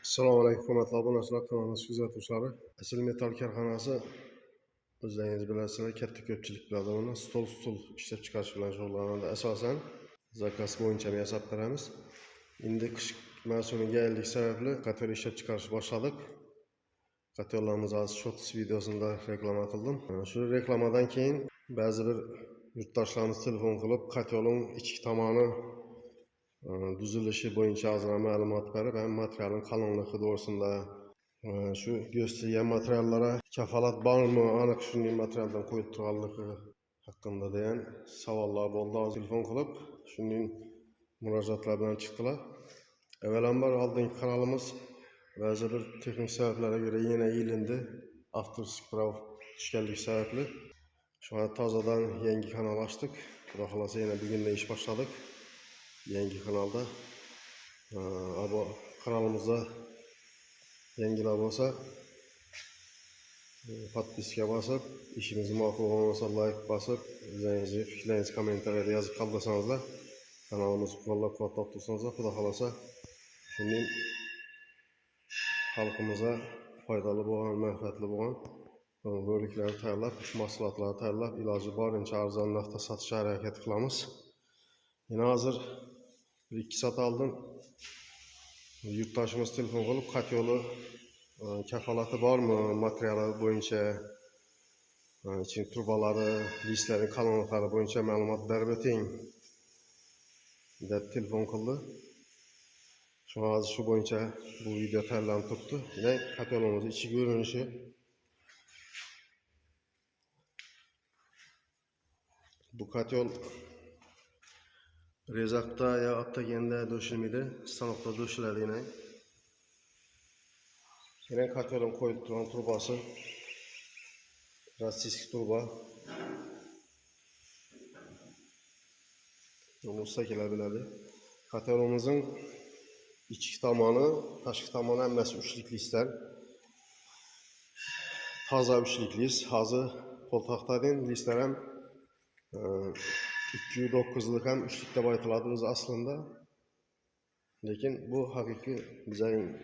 Assalomu alaykum, hurmatli obunachilar, kanalimiz kuzatuvchilari. Asl metal korxonasi o'zingiz bilasizlar, katta ko'pchilik biladi uni. Stul ishlab chiqarish bilan shug'ullanadi. Asosan zakaz bo'yicha yasab beramiz. Endi qish mavsumiga keldik sababli qator ishlab chiqarish boshladik. Qatorlarimiz hozir short videosida reklama qildim. Shu reklamadan keyin ba'zi bir yurtdoshlarimiz telefon qilib, qatorning ichki tomoni düzülüşü boyunca azına ma'lumot berib, ham materialning qalinligi to'g'risida shu go'stilgan materiallara kafolat bormi, aniq shunday materialdan qo'yib turganligi haqida degan savollar bo'ldi. Hozir telefon qilib, shunday murojaatlar bilan chiqdilar. Avvalambor oldingi kanalimiz ba'zi bir texnik sabablarga ko'ra yana yilindi. Avtorskiy pravo tushganligi sababli şu an tozadan yangi kanal açtık. Xudo xolasa yana bugundan ish boshladik. Yangi kanalda kanalımıza yangilar bo'lsa podpiska bosib, ishimiz ma'qul bo'lmasa like bosib, o'zingizni fikrlaringizni kommentariyada yozib qoldirsangizlar, kanalimizni qo'llab-quvvatlab tursangiz, xudo xolasa shunday xalqimizga foydali bo'lgan, manfaatli bo'lgan roliklarni tayyorlab, mahsulotlarni tayyorlab, iloji boricha arzon narxda sotishga harakat qilamiz. Yine hazır 2 saat aldım. Yurtdoshimiz telefon qilib, qat yo'li kafolati bormi, materiali bo'yicha, ichki turbalari, listlarning qalinliklari bo'yicha ma'lumot berib o'ting deb telefon qildi. Shu bo'yicha bu video tayyorlanib turibdi. Yine qat yo'limizning ichki ko'rinishi bu qat yo'l rezakta ya attaganda döşülmeydi, stanokta döşüledi yine. Yine katyolun koyup duran turbası, rossiyskiy turba. Onu ustakiler biladi. Katyolumuzun içki tamamı, taşkı tamamı emmesi üçlük lister. Taza üçlükliyiz. Hazır koltaktadın lister hem 209'luk hem 3'lükte baytıladığımız aslında. Lekin bu hakiki bizning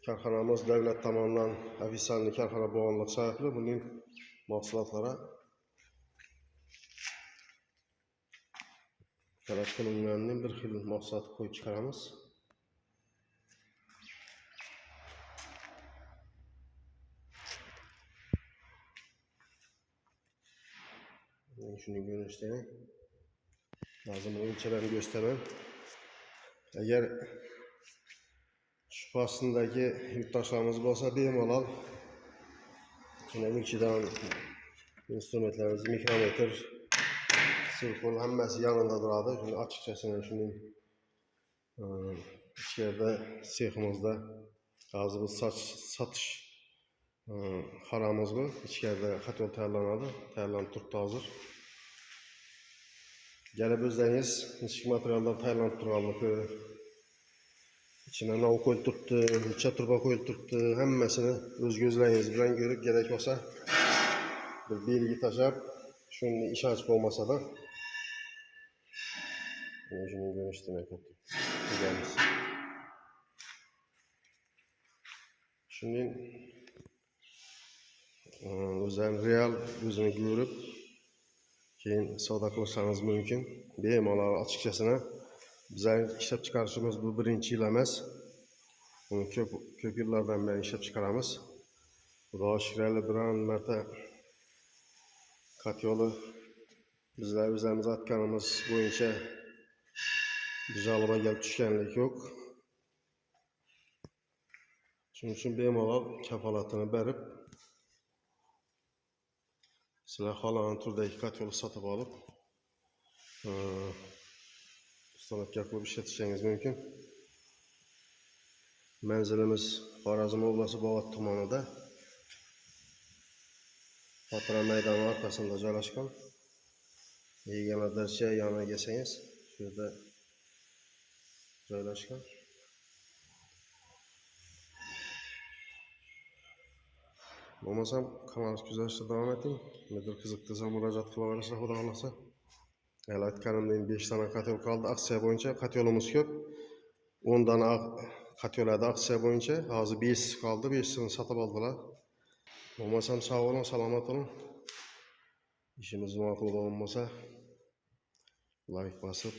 korxonamiz davlat tomonidan ofitsialniy korxona bo'lganligi sababli buning mahsulotlara talab qilinganidan bir xil mahsulot qo'yib chiqaramiz. Şunu göstereyim. Lazım ölçülerini göstereyim. Eğer şüphasındaki yurttaşlarımız olsa bemalol yine ölçüden instrumentlerimiz mikrometre, sirkul hammasi yanında duradi. Şimdi açıkçası şunun içeride seximizda hozir biz satış xonamiz bu. İçeride xatol tayyorlanadi. Tayyorlanib turibdi hozir. Gelip o'zingiz ichki materialdan tayyorlanib turganligi, ichine nov qo'yilib turibdi, necha turba qo'yilib turibdi, hammasini o'z ko'zlaringiz bilan ko'rib, kerak bo'lsa bir belgi tashlab, shunday ishonch bo'lmasa-da shuni ko'rishdan ko'ramiz. Shunday o'zini real o'zini ko'rib keyin savdo qilishingiz mumkin. Bemalol açıkçasına bizning ishlab chiqarishimiz bu birinchi yil emas. Buni ko'p yillardan beri ishlab chiqaramiz. Xudo shukr, biron marta qat yo'li bizlar o'zimiz aytganimiz bo'yicha jalba kelib tushganlik yo'q. Shuning uchun bemalol kafolatini berib, sizlar xohlagan turdagi qat yo'li sotib olib ustanovka qilib ishlatishingiz mumkin. Manzilimiz Xorazm oblasti Bog'ot tumanida, Xotira maydoni orqasida joylashgan. Yigirmadarcha yoniga kelsangiz, shu yerda joylashgan. Bo'lmasam kanalimizni kuzatishda davom eting. Kimdir qiziqtirsa murojaat qilaverasizlar, xudo xolasa. Hali aytganimdek 5 dona qat yo'l qoldi. Aksiya bo'yicha qat yo'limiz ko'p. 10 dona Katyolarda aksiya boyunca hazır 5 kaldı, 5'sini satıp aldılar. Olmasam sağ olun, selamat olun. İşimiz makul olmasa like basıp,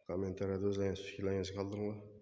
kommentariyada özleriniz, fikirlerinizi kaldırın.